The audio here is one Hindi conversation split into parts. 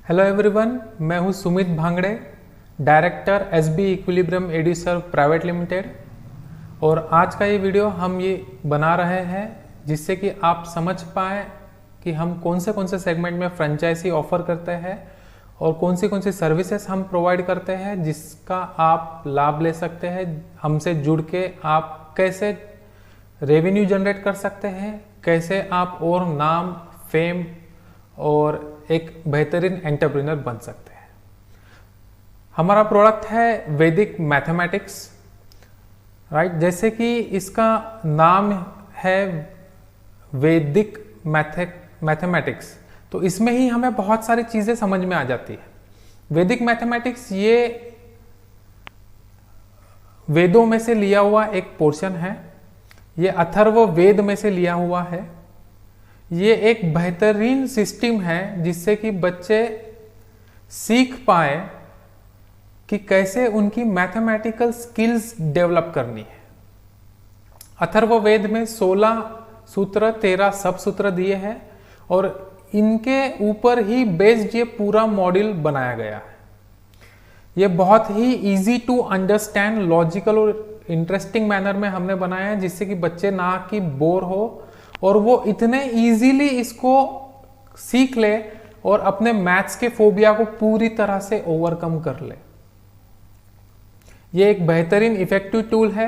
हेलो एवरीवन, मैं हूं Sumit Bhangade, director SB Equilibrium Eduserv private limited. और आज का ये वीडियो हम ये बना रहे हैं जिससे कि आप समझ पाए कि हम कौन से सेगमेंट में फ्रेंचाइजी ऑफर करते हैं और कौन सी सर्विसेज हम प्रोवाइड करते हैं जिसका आप लाभ ले सकते हैं। हमसे जुड़ के आप कैसे रेवेन्यू जनरेट कर सकते हैं, कैसे आप और नाम, फेम और एक बेहतरीन एंटरप्रेन्योर बन सकते हैं। हमारा प्रोडक्ट है वैदिक मैथमेटिक्स, राइट। जैसे कि इसका नाम है वैदिक मैथमेटिक्स, तो इसमें ही हमें बहुत सारी चीजें समझ में आ जाती है। वैदिक मैथमेटिक्स ये वेदों में से लिया हुआ एक पोर्शन है, ये अथर्व वेद में से लिया हुआ है। ये एक बेहतरीन सिस्टम है जिससे कि बच्चे सीख पाए कि कैसे उनकी मैथमेटिकल स्किल्स डेवलप करनी है। अथर्व वेद में 16 सूत्र 13 सब सूत्र दिए हैं और इनके ऊपर ही बेस्ड ये पूरा मॉड्यूल बनाया गया है। ये बहुत ही इजी टू अंडरस्टैंड, लॉजिकल और इंटरेस्टिंग मैनर में हमने बनाया है जिससे कि बच्चे ना कि बोर हो और वो इतने इजीली इसको सीख ले और अपने मैथ्स के फोबिया को पूरी तरह से ओवरकम कर ले। ये एक बेहतरीन इफेक्टिव टूल है।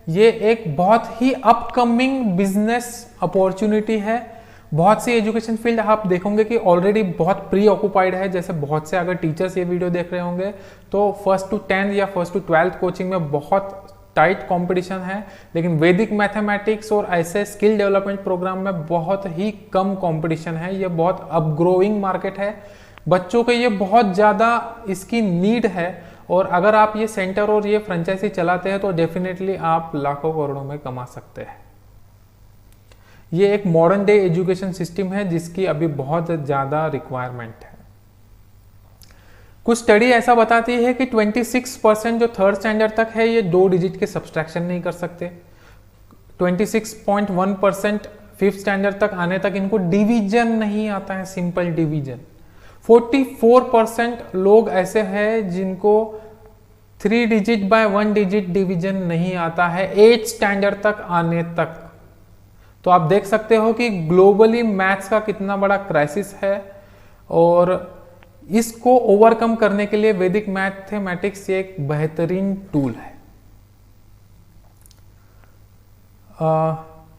ये एक बहुत ही अपकमिंग बिजनेस अपॉर्चुनिटी है। बहुत सी एजुकेशन फील्ड आप देखोगे कि ऑलरेडी बहुत प्री ऑक्युपाइड है। जैसे बहुत से अगर टीचर्स ये वीडियो देख रहे होंगे तो 1st to 10th या 1st to 12th कोचिंग में बहुत टाइट कंपटीशन है, लेकिन वैदिक मैथमेटिक्स और ऐसे स्किल डेवलपमेंट प्रोग्राम में बहुत ही कम कंपटीशन है। ये बहुत अपग्रोइंग मार्केट है, बच्चों को ये बहुत ज़्यादा इसकी नीड है। और अगर आप ये सेंटर और ये फ्रेंचाइजी चलाते हैं तो डेफिनेटली आप लाखों करोड़ों में कमा सकते हैं। ये एक मॉडर्न डे एजुकेशन सिस्टम है जिसकी अभी बहुत ज़्यादा रिक्वायरमेंट है। कुछ स्टडी ऐसा बताती है कि 26% जो 3rd स्टैंडर्ड तक है ये 2 डिजिट के सब्सट्रैक्शन नहीं कर सकते। 26.1% 5th स्टैंडर्ड तक आने तक इनको डिवीजन नहीं आता है, सिंपल डिवीजन। 44% लोग ऐसे हैं जिनको 3 डिजिट बाय 1 डिजिट डिवीजन नहीं आता है 8th स्टैंडर्ड तक आने तक। तो आप देख सकते हो कि ग्लोबली मैथ्स का कितना बड़ा क्राइसिस है और इसको ओवरकम करने के लिए वैदिक मैथमेटिक्स एक बेहतरीन टूल है।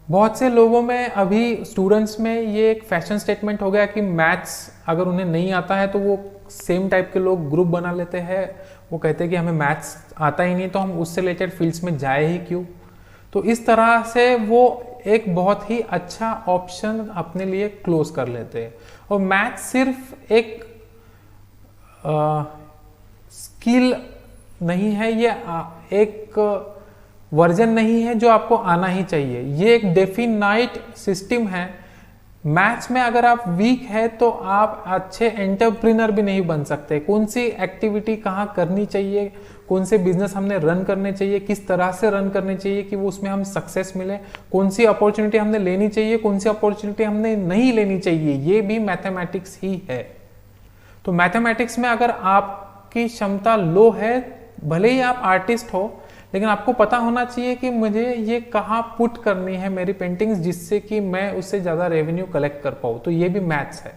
बहुत से लोगों में, अभी स्टूडेंट्स में ये एक फैशन स्टेटमेंट हो गया कि मैथ्स अगर उन्हें नहीं आता है तो वो सेम टाइप के लोग ग्रुप बना लेते हैं। वो कहते हैं कि हमें मैथ्स आता ही नहीं तो हम उससे रिलेटेड फील्ड्स में जाए ही क्यों। तो इस तरह से वो एक बहुत ही अच्छा ऑप्शन अपने लिए क्लोज कर लेते हैं। और मैथ्स सिर्फ एक स्किल नहीं है, ये एक वर्जन नहीं है जो आपको आना ही चाहिए। ये एक डेफिनाइट सिस्टम है। मैथ्स में अगर आप वीक है तो आप अच्छे एंटरप्रेन्योर भी नहीं बन सकते। कौन सी एक्टिविटी कहाँ करनी चाहिए, कौन से बिजनेस हमने रन करने चाहिए, किस तरह से रन करने चाहिए कि वो उसमें हम सक्सेस मिले, कौन सी अपॉर्चुनिटी हमने लेनी चाहिए, कौन सी अपॉर्चुनिटी हमने नहीं लेनी चाहिए, ये भी मैथमेटिक्स ही है। तो मैथमेटिक्स में अगर आपकी क्षमता लो है, भले ही आप आर्टिस्ट हो, लेकिन आपको पता होना चाहिए कि मुझे ये कहाँ पुट करनी है मेरी पेंटिंग्स जिससे कि मैं उससे ज़्यादा रेवेन्यू कलेक्ट कर पाऊँ। तो ये भी मैथ्स है।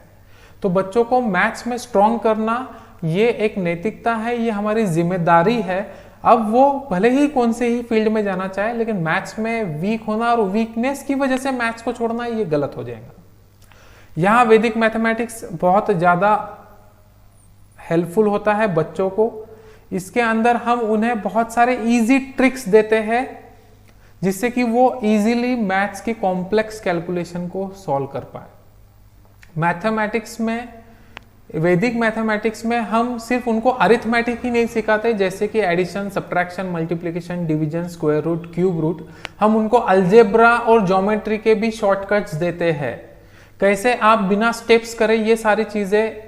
तो बच्चों को मैथ्स में स्ट्रॉन्ग करना ये एक नैतिकता है, ये हमारी जिम्मेदारी है। अब वो भले ही कौन से ही फील्ड में जाना चाहे, लेकिन मैथ्स में वीक होना और वीकनेस की वजह से मैथ्स को छोड़ना ये गलत हो जाएगा। यहाँ वैदिक मैथमेटिक्स बहुत ज़्यादा हेल्पफुल होता है बच्चों को। इसके अंदर हम उन्हें बहुत सारे इजी ट्रिक्स देते हैं जिससे कि वो इजीली मैथ्स की कॉम्प्लेक्स कैलकुलेशन को सॉल्व कर पाए। मैथमेटिक्स में, वैदिक मैथमेटिक्स में हम सिर्फ उनको अरिथमेटिक ही नहीं सिखाते, जैसे कि addition, subtraction, multiplication, division, square root, cube root. हम उनको अलजेब्रा और ज्योमेट्री के भी शॉर्टकट्स देते हैं। कैसे आप बिना स्टेप्स करे ये सारी चीजें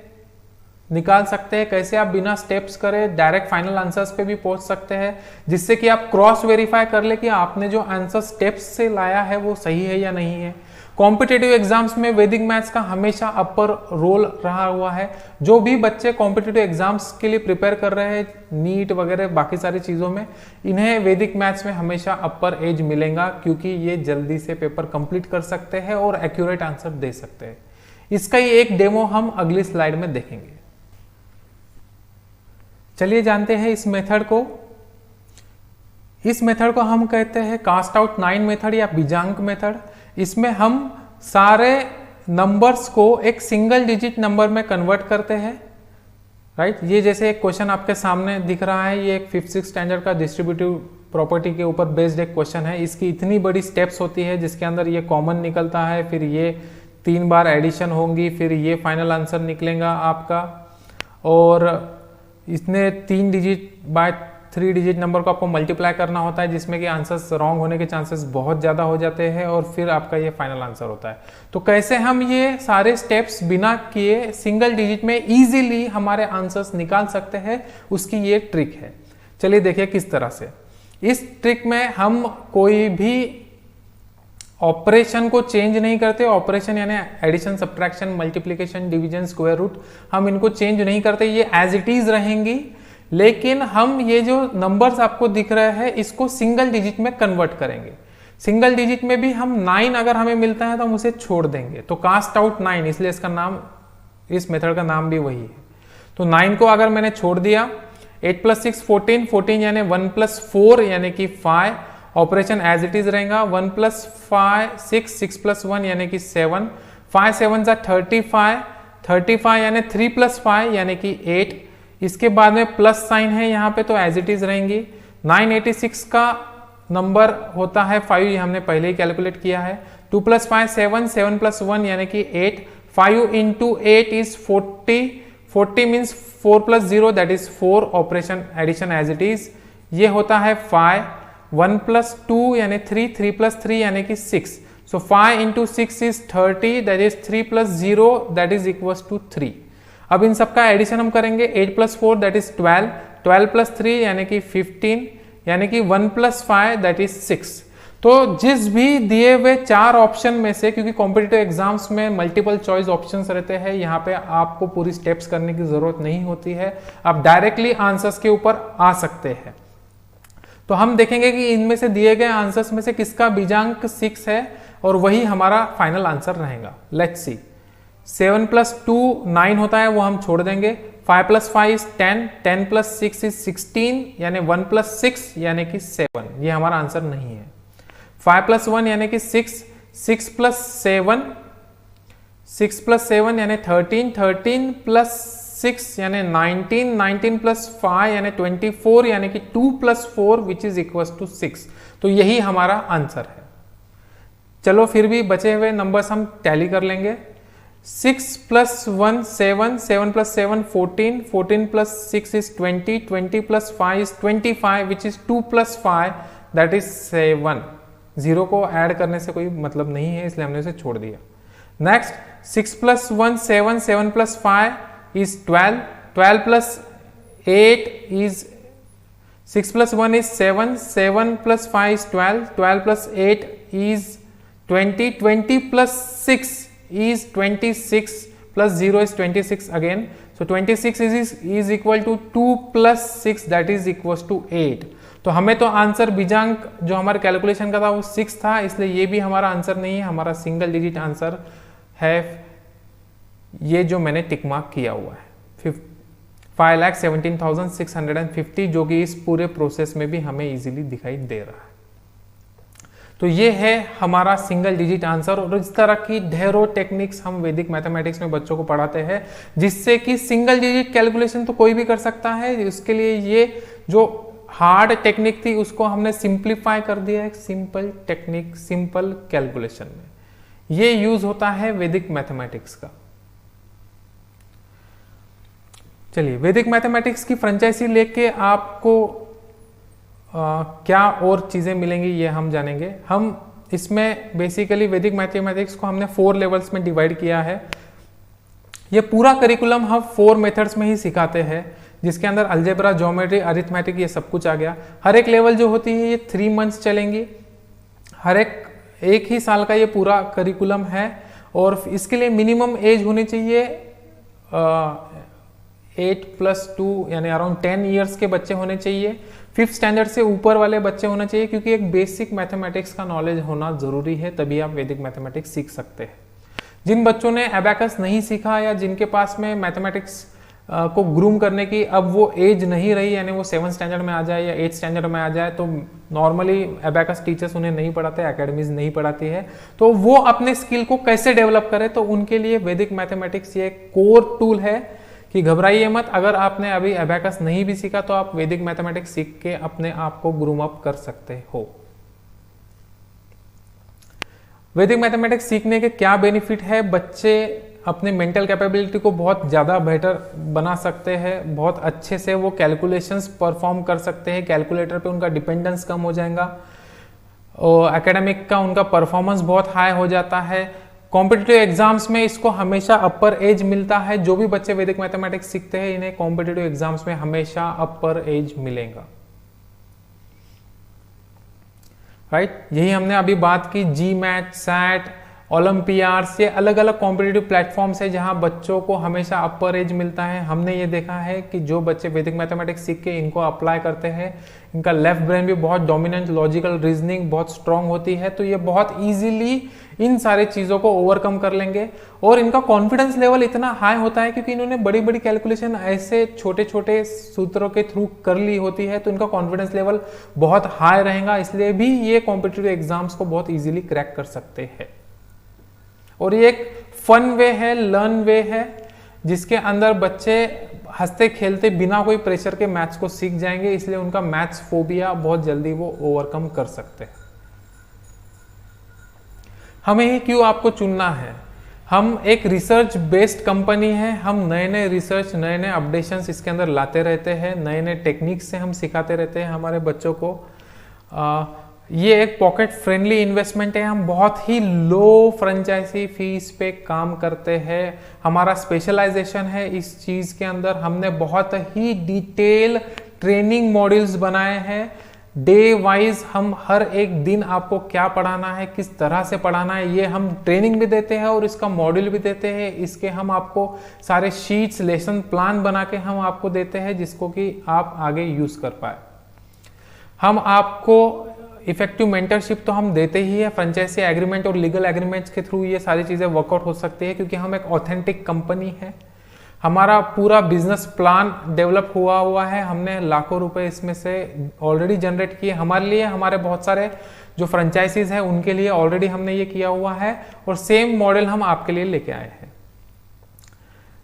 निकाल सकते हैं, कैसे आप बिना स्टेप्स करे डायरेक्ट फाइनल आंसर्स पे भी पहुंच सकते हैं, जिससे कि आप क्रॉस वेरीफाई कर ले कि आपने जो आंसर स्टेप्स से लाया है वो सही है या नहीं है। कॉम्पिटिटिव एग्जाम्स में वैदिक मैथ्स का हमेशा अपर रोल रहा हुआ है। जो भी बच्चे कॉम्पिटिटिव एग्जाम्स के लिए प्रिपेयर कर रहे हैं, नीट वगैरह बाकी सारी चीज़ों में, इन्हें वैदिक मैथ्स में हमेशा अपर एज मिलेगा, क्योंकि ये जल्दी से पेपर कंप्लीट कर सकते हैं और एक्यूरेट आंसर दे सकते हैं। इसका ही एक डेमो हम अगली स्लाइड में देखेंगे। चलिए जानते हैं इस मेथड को। इस मेथड को हम कहते हैं कास्ट आउट 9 मेथड या बीजांक मेथड। इसमें हम सारे नंबर्स को एक सिंगल डिजिट नंबर में कन्वर्ट करते हैं, राइट। ये जैसे एक क्वेश्चन आपके सामने दिख रहा है, ये एक 5th स्टैंडर्ड का डिस्ट्रीब्यूटिव प्रॉपर्टी के ऊपर बेस्ड एक क्वेश्चन है। इसकी इतनी बड़ी स्टेप्स होती है जिसके अंदर ये कॉमन निकलता है, फिर ये 3 बार एडिशन होंगी, फिर ये फाइनल आंसर निकलेगा आपका, और इसने 3 डिजिट बाय 3 डिजिट नंबर को आपको मल्टीप्लाई करना होता है, जिसमें कि आंसर्स रॉन्ग होने के चांसेस बहुत ज़्यादा हो जाते हैं, और फिर आपका ये फाइनल आंसर होता है। तो कैसे हम ये सारे स्टेप्स बिना किए सिंगल डिजिट में इजीली हमारे आंसर्स निकाल सकते हैं, उसकी ये ट्रिक है। चलिए देखिए किस तरह से। इस ट्रिक में हम कोई भी ऑपरेशन को चेंज नहीं करते। ऑपरेशन यानी addition, subtraction, multiplication, division, square root, हम इनको चेंज नहीं करते, ये एज इट इज रहेंगी। लेकिन हम ये जो नंबर्स आपको दिख रहे हैं इसको सिंगल डिजिट में कन्वर्ट करेंगे। सिंगल डिजिट में भी हम 9 अगर हमें मिलता है तो हम उसे छोड़ देंगे, तो कास्ट आउट 9, इसलिए इसका नाम, इस मेथड का नाम भी वही है। तो 9 को अगर मैंने छोड़ दिया, 8 + 6 14, 14 यानी 1 + 4 यानी कि 5, ऑपरेशन एज इट इज रहेगा। 1 + 5 6, 6 + 1 यानी कि 7, 5 7 35, 35 यानी 3 + 5 यानी कि 8। इसके बाद में प्लस साइन है यहाँ पे, तो एज इट इज रहेंगी। 986 का नंबर होता है 5, ये हमने पहले ही कैलकुलेट किया है। 2 + 5 7, 7 + 1 यानी कि 8, 5 × 8 is 40, 40 means 4 + 0 that is 4, operation addition as it is. ये होता है 5, 1 + 2 यानी 3, 3 + 3 यानी कि 6, so 5 × 6 is 30 that is 3 + 0 that is equals to 3। अब इन सबका एडिशन हम करेंगे। 8 + 4 दैट इज 12, 12 + 3 यानी कि 15 यानी कि 1 + 5 दैट इज 6। तो जिस भी दिए हुए 4 ऑप्शन में से, क्योंकि कॉम्पिटिटिव एग्जाम्स में मल्टीपल चॉइस ऑप्शंस रहते हैं, यहाँ पे आपको पूरी स्टेप्स करने की जरूरत नहीं होती है, आप डायरेक्टली आंसर्स के ऊपर आ सकते हैं। तो हम देखेंगे कि इनमें से दिए गए आंसर्स में से किसका बीजांक 6 है, और वही हमारा फाइनल आंसर रहेगा। Let's see. 7 + 2 9 होता है, वो हम छोड़ देंगे। 5 + 5 इज 10, 10 + 6 इज 16 यानी 1 + 6 यानी कि 7, ये हमारा आंसर नहीं है। 5 + 1 यानी कि 6, 6 + 7, 6 + 7 यानी 13, 13 + 6 यानी 19, 19 + 5 यानी 24 यानी कि 2 + 4 विच इज इक्वल टू 6। तो यही हमारा आंसर है। चलो फिर भी बचे हुए नंबर्स हम टैली कर लेंगे। 6 + 1 7, 7 + 7 14, 14 + 6 is 20, 20 + 5 is 25 which is 2 + 5 that is 7। 0 को ऐड करने से कोई मतलब नहीं है, इसलिए हमने उसे छोड़ दिया। Next 6 + 1 7, 7 + 5 is 12, 12 + 8 is 6 + 1 is 7, 7 + 5 is 12, 12 + 8 is 20, 20 + 6 is 26 plus 0 is 26 again, so 26 is equal to 2 + 6 that is equals to 8। तो हमें तो आंसर बीजांक जो हमारे कैलकुलेशन का था वो 6 था, इसलिए ये भी हमारा आंसर नहीं है, हमारा सिंगल डिजिट आंसर है ये जो मैंने टिक मार्क किया हुआ है 5,17,650, जो कि इस पूरे प्रोसेस में भी हमें इजीली दिखाई दे रहा है। तो ये है हमारा सिंगल डिजिट आंसर। और इस तरह की ढेरों टेक्निक्स हम वैदिक मैथमेटिक्स में बच्चों को पढ़ाते हैं, जिससे कि सिंगल डिजिट कैलकुलेशन तो कोई भी कर सकता है। इसके लिए ये जो हार्ड टेक्निक थी उसको हमने सिंप्लीफाई कर दिया है, सिंपल टेक्निक, सिंपल कैलकुलेशन में ये यूज होता है वैदिक मैथमेटिक्स का। चलिए वैदिक मैथमेटिक्स की फ्रेंचाइजी लेके आपको क्या और चीजें मिलेंगी ये हम जानेंगे। हम इसमें बेसिकली वैदिक मैथमेटिक्स को हमने 4 लेवल्स में डिवाइड किया है। ये पूरा करिकुलम हम 4 मेथड्स में ही सिखाते हैं, जिसके अंदर अलजेब्रा, ज्योमेट्री, अरिथमेटिक ये सब कुछ आ गया। हर एक लेवल जो होती है ये 3 मंथ्स चलेंगी। हर एक एक ही साल का ये पूरा करिकुलम है और इसके लिए मिनिमम एज होनी चाहिए 8+2 यानी अराउंड 10 ईयर्स के बच्चे होने चाहिए। 5th स्टैंडर्ड से ऊपर वाले बच्चे होना चाहिए, क्योंकि एक बेसिक मैथमेटिक्स का नॉलेज होना जरूरी है, तभी आप वैदिक मैथमेटिक्स सीख सकते हैं। जिन बच्चों ने एबैकस नहीं सीखा या जिनके पास में मैथमेटिक्स को ग्रूम करने की अब वो एज नहीं रही, यानी वो 7th स्टैंडर्ड में आ जाए या 8th स्टैंडर्ड में आ जाए, तो नॉर्मली एबैकस टीचर्स उन्हें नहीं पढ़ाते, एकेडमीज नहीं पढ़ाती है, तो वो अपने स्किल को कैसे डेवलप करे, तो उनके लिए वैदिक मैथमेटिक्स ये कोर टूल है कि घबराइए मत। अगर आपने अभी एबैकस नहीं भी सीखा तो आप वैदिक मैथमेटिक्स सीख के अपने आप को ग्रूम अप कर सकते हो। वैदिक मैथमेटिक्स सीखने के क्या बेनिफिट है? बच्चे अपने मेंटल कैपेबिलिटी को बहुत ज़्यादा बेटर बना सकते हैं, बहुत अच्छे से वो कैलकुलेशंस परफॉर्म कर सकते हैं, कैलकुलेटर पे उनका डिपेंडेंस कम हो जाएगा और एकेडमिक का उनका परफॉर्मेंस बहुत हाई हो जाता है। कॉम्पिटिटिव एग्जाम्स में इसको हमेशा अपर एज मिलता है। जो भी बच्चे वैदिक मैथमेटिक्स सीखते हैं इन्हें कॉम्पिटिटिव एग्जाम्स में हमेशा अपर एज मिलेगा, राइट। यही हमने अभी बात की। GMAT, SAT, ओलंपियाड्स, ये अलग अलग कॉम्पिटिटिव प्लेटफॉर्म्स है जहां बच्चों को हमेशा अपर एज मिलता है। हमने ये देखा है कि जो बच्चे वैदिक मैथमेटिक्स सीख के इनको अप्लाई करते हैं, इनका लेफ्ट ब्रेन भी बहुत डोमिनेंट, लॉजिकल रीजनिंग बहुत स्ट्रांग होती है, तो ये बहुत इजीली इन सारे चीज़ों को ओवरकम कर लेंगे और इनका कॉन्फिडेंस लेवल इतना हाई होता है क्योंकि इन्होंने बड़ी बड़ी कैलकुलेशन ऐसे छोटे छोटे सूत्रों के थ्रू कर ली होती है, तो इनका कॉन्फिडेंस लेवल बहुत हाई रहेगा, इसलिए भी ये कॉम्पिटिटिव एग्जाम्स को बहुत ईजिली क्रैक कर सकते हैं। और ये एक फन वे है, लर्न वे है, जिसके अंदर बच्चे हंसते खेलते बिना कोई प्रेशर के मैथ्स को सीख जाएंगे, इसलिए उनका मैथ्स फोबिया बहुत जल्दी वो ओवरकम कर सकते हैं। हमें ही क्यों आपको चुनना है? हम एक रिसर्च बेस्ड कंपनी है, हम नए नए रिसर्च, नए नए अपडेशंस इसके अंदर लाते रहते हैं, नए नए टेक्निक्स से हम सिखाते रहते हैं हमारे बच्चों को। ये एक पॉकेट फ्रेंडली इन्वेस्टमेंट है, हम बहुत ही लो फ्रेंचाइजी फीस पे काम करते हैं। हमारा स्पेशलाइजेशन है इस चीज़ के अंदर, हमने बहुत ही डिटेल ट्रेनिंग मॉड्यूल्स बनाए हैं। डे वाइज हम हर एक दिन आपको क्या पढ़ाना है, किस तरह से पढ़ाना है, ये हम ट्रेनिंग भी देते हैं और इसका मॉड्यूल भी देते हैं। इसके हम आपको सारे शीट्स, लेसन प्लान बना के हम आपको देते हैं, जिसको कि आप आगे यूज कर पाए। हम आपको इफेक्टिव मेंटरशिप तो हम देते ही है, फ्रेंचाइजी एग्रीमेंट और लीगल एग्रीमेंट्स के थ्रू ये सारी चीज़ें वर्कआउट हो सकती है, क्योंकि हम एक ऑथेंटिक कंपनी है। हमारा पूरा बिजनेस प्लान डेवलप हुआ है, हमने लाखों रुपए इसमें से ऑलरेडी जनरेट किए हमारे लिए, हमारे बहुत सारे जो फ्रेंचाइजीज हैं उनके लिए ऑलरेडी हमने ये किया हुआ है, और सेम मॉडल हम आपके लिए लेके आए हैं।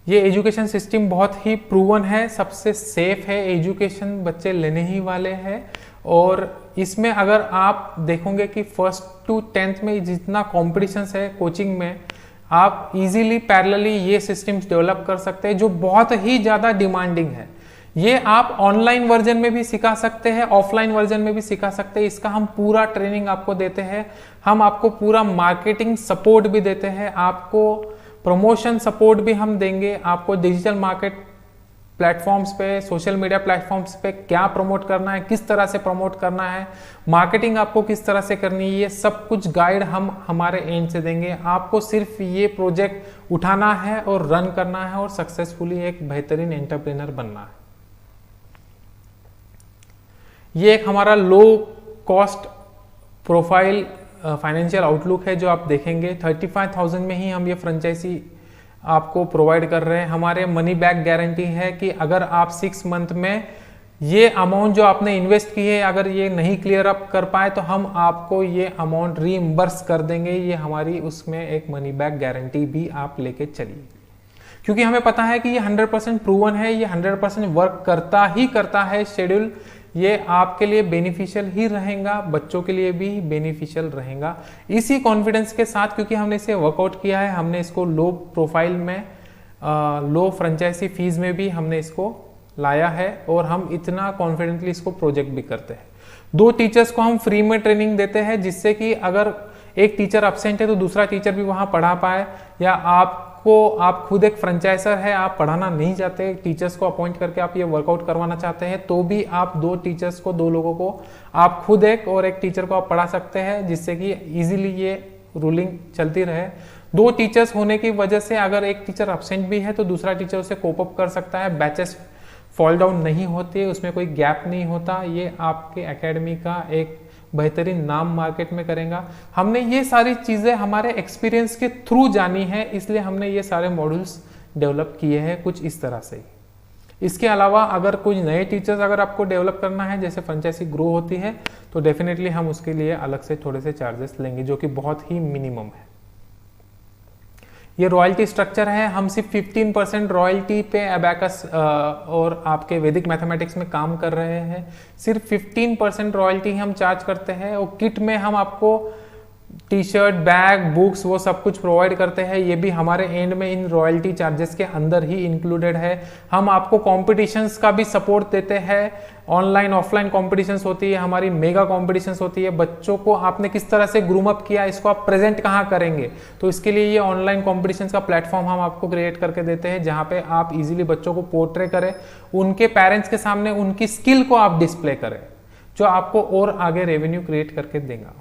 ये एजुकेशन सिस्टम बहुत ही प्रूवन है, सबसे सेफ है, एजुकेशन बच्चे लेने ही वाले हैं। और इसमें अगर आप देखोगे कि 1st to 10th में जितना कॉम्पिटिशन है कोचिंग में, आप इजीली पैरेलली ये सिस्टम्स डेवलप कर सकते हैं जो बहुत ही ज़्यादा डिमांडिंग है। ये आप ऑनलाइन वर्जन में भी सिखा सकते हैं, ऑफलाइन वर्जन में भी सिखा सकते हैं। इसका हम पूरा ट्रेनिंग आपको देते हैं, हम आपको पूरा मार्केटिंग सपोर्ट भी देते हैं, आपको प्रमोशन सपोर्ट भी हम देंगे, आपको डिजिटल मार्केट प्लेटफॉर्म्स पे, सोशल मीडिया प्लेटफॉर्म्स पे क्या प्रमोट करना है, किस तरह से प्रमोट करना है, मार्केटिंग आपको किस तरह से करनी है, ये सब कुछ गाइड हम हमारे एंड से देंगे। आपको सिर्फ ये प्रोजेक्ट उठाना है और रन करना है और सक्सेसफुली एक बेहतरीन एंटरप्रेन्योर बनना है। ये एक हमारा low cost profile financial outlook है जो आप देखेंगे। 35,000 में ही हम ये फ्रेंचाइजी आपको प्रोवाइड कर रहे हैं। हमारे मनी बैक गारंटी है कि अगर आप 6 मंथ में ये अमाउंट जो आपने इन्वेस्ट की है अगर ये नहीं क्लियर अप कर पाए तो हम आपको ये अमाउंट रीइंबर्स कर देंगे। ये हमारी उसमें एक मनी बैक गारंटी भी आप लेके चलिए, क्योंकि हमें पता है कि ये 100% प्रूवन है, ये 100% वर्क करता है शेड्यूल। ये आपके लिए बेनिफिशियल ही रहेगा, बच्चों के लिए भी बेनिफिशियल रहेगा। इसी कॉन्फिडेंस के साथ, क्योंकि हमने इसे वर्कआउट किया है, हमने इसको लो प्रोफाइल में, लो फ्रेंचाइजी फीस में भी हमने इसको लाया है और हम इतना कॉन्फिडेंटली इसको प्रोजेक्ट भी करते हैं। 2 टीचर्स को हम फ्री में ट्रेनिंग देते हैं, जिससे कि अगर एक टीचर एब्सेंट है तो दूसरा टीचर भी वहाँ पढ़ा पाए, या आप आप खुद एक फ्रेंचाइजर है, आप पढ़ाना नहीं चाहते, टीचर्स को अपॉइंट करके आप ये वर्कआउट करवाना चाहते हैं, तो भी आप 2 टीचर्स को, 2 लोगों को, आप खुद एक और एक टीचर को आप पढ़ा सकते हैं, जिससे कि इजीली ये रूलिंग चलती रहे। 2 टीचर्स होने की वजह से अगर एक टीचर एब्सेंट भी है तो दूसरा टीचर उसे कोप अप कर सकता है, बैचेस फॉल डाउन नहीं होते, उसमें कोई गैप नहीं होता। ये आपके एकेडमी का एक बेहतरीन नाम मार्केट में करेगा। हमने ये सारी चीज़ें हमारे एक्सपीरियंस के थ्रू जानी है, इसलिए हमने ये सारे मॉड्यूल्स डेवलप किए हैं कुछ इस तरह से। इसके अलावा अगर कुछ नए टीचर्स अगर आपको डेवलप करना है, जैसे फ्रेंचाइजी ग्रो होती है, तो डेफिनेटली हम उसके लिए अलग से थोड़े से चार्जेस लेंगे, जो कि बहुत ही मिनिमम है। ये रॉयल्टी स्ट्रक्चर है, हम सिर्फ 15% रॉयल्टी पे अबैकस और आपके वैदिक मैथमेटिक्स में काम कर रहे हैं। सिर्फ 15% रॉयल्टी हम चार्ज करते हैं, और किट में हम आपको टी शर्ट, बैग, बुक्स वो सब कुछ प्रोवाइड करते हैं। ये भी हमारे एंड में इन रॉयल्टी चार्जेस के अंदर ही इंक्लूडेड है। हम आपको कॉम्पिटिशन्स का भी सपोर्ट देते हैं, ऑनलाइन ऑफलाइन कॉम्पिटिशन्स होती है हमारी, मेगा कॉम्पिटिशन्स होती है। बच्चों को आपने किस तरह से ग्रूम अप किया, इसको आप प्रेजेंट कहाँ करेंगे, तो इसके लिए ये ऑनलाइन कॉम्पिटिशन्स का प्लेटफॉर्म हम आपको क्रिएट करके देते हैं, जहाँ पे आप इजीली बच्चों को पोर्ट्रे करें, उनके पेरेंट्स के सामने उनकी स्किल को आप डिस्प्ले करें, जो आपको और आगे रेवेन्यू क्रिएट करके देगा।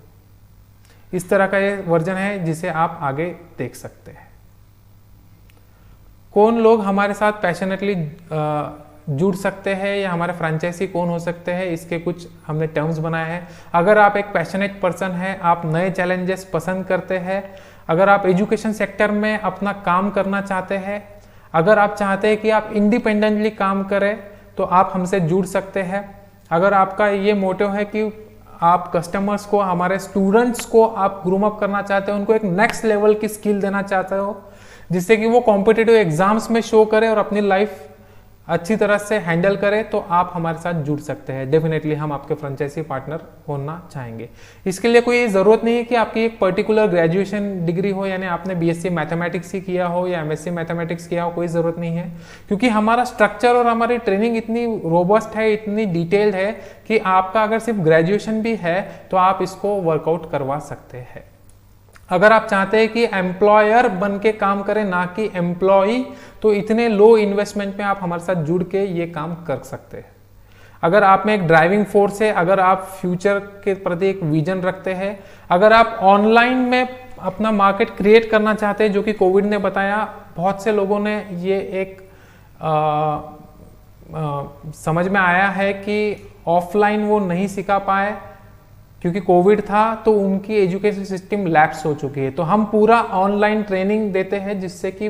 इस तरह का ये वर्जन है जिसे आप आगे देख सकते हैं। कौन लोग हमारे साथ पैशनेटली जुड़ सकते हैं या हमारे फ्रेंचाइजी कौन हो सकते हैं, इसके कुछ हमने टर्म्स बनाए हैं। अगर आप एक पैशनेट पर्सन है, आप नए चैलेंजेस पसंद करते हैं, अगर आप एजुकेशन सेक्टर में अपना काम करना चाहते हैं, अगर आप चाहते हैं कि आप इंडिपेंडेंटली काम करें, तो आप हमसे जुड़ सकते हैं। अगर आपका ये मोटिव है कि आप कस्टमर्स को, हमारे स्टूडेंट्स को आप ग्रूम अप करना चाहते हो, उनको एक नेक्स्ट लेवल की स्किल देना चाहते हो, जिससे कि वो कॉम्पिटिटिव एग्जाम्स में शो करे और अपनी लाइफ अच्छी तरह से हैंडल करे, तो आप हमारे साथ जुड़ सकते हैं। डेफिनेटली हम आपके फ्रेंचाइजी पार्टनर होना चाहेंगे। इसके लिए कोई ज़रूरत नहीं है कि आपकी एक पर्टिकुलर ग्रेजुएशन डिग्री हो, यानी आपने बीएससी मैथमेटिक्स ही किया हो या एमएससी मैथमेटिक्स किया हो, कोई ज़रूरत नहीं है, क्योंकि हमारा स्ट्रक्चर और हमारी ट्रेनिंग इतनी रोबस्ट है, इतनी डिटेल्ड है कि आपका अगर सिर्फ ग्रेजुएशन भी है तो आप इसको वर्कआउट करवा सकते हैं। अगर आप चाहते हैं कि एम्प्लॉयर बन के काम करें, ना कि एम्प्लॉई, तो इतने लो इन्वेस्टमेंट में आप हमारे साथ जुड़ के ये काम कर सकते हैं। अगर आप में एक ड्राइविंग फोर्स है, अगर आप फ्यूचर के प्रति एक विजन रखते हैं, अगर आप ऑनलाइन में अपना मार्केट क्रिएट करना चाहते हैं, जो कि कोविड ने बताया, बहुत से लोगों ने ये एक समझ में आया है कि ऑफलाइन वो नहीं सिखा पाए क्योंकि कोविड था, तो उनकी एजुकेशन सिस्टम लैप्स हो चुकी है। तो हम पूरा ऑनलाइन ट्रेनिंग देते हैं, जिससे कि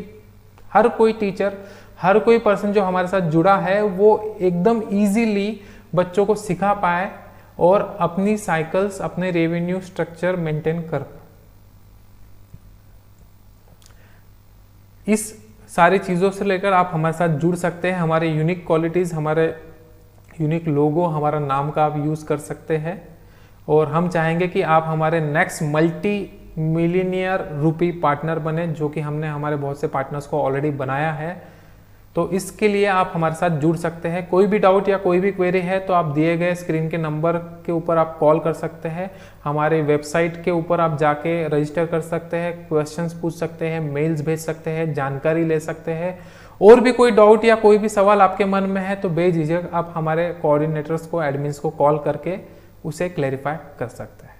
हर कोई टीचर, हर कोई पर्सन जो हमारे साथ जुड़ा है, वो एकदम इजीली बच्चों को सिखा पाए और अपनी साइकिल्स, अपने रेवेन्यू स्ट्रक्चर मेंटेन कर। इस सारी चीज़ों से लेकर आप हमारे साथ जुड़ सकते हैं। हमारे यूनिक क्वालिटीज़, हमारे यूनिक लोगो, हमारा नाम का आप यूज़ कर सकते हैं, और हम चाहेंगे कि आप हमारे नेक्स्ट मल्टी मिलियनियर रूपी पार्टनर बने, जो कि हमने हमारे बहुत से पार्टनर्स को ऑलरेडी बनाया है। तो इसके लिए आप हमारे साथ जुड़ सकते हैं। कोई भी डाउट या कोई भी क्वेरी है तो आप दिए गए स्क्रीन के नंबर के ऊपर आप कॉल कर सकते हैं, हमारे वेबसाइट के ऊपर आप जाके रजिस्टर कर सकते हैं, क्वेश्चंस पूछ सकते हैं, मेल्स भेज सकते हैं, जानकारी ले सकते हैं। और भी कोई डाउट या कोई भी सवाल आपके मन में है तो बेझिझक आप हमारे कोऑर्डिनेटर्स को, एडमिन्स को कॉल करके उसे क्लैरिफाई कर सकते हैं।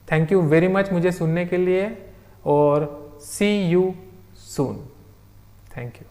थैंक यू वेरी मच मुझे सुनने के लिए, और सी यू सून। Thank you.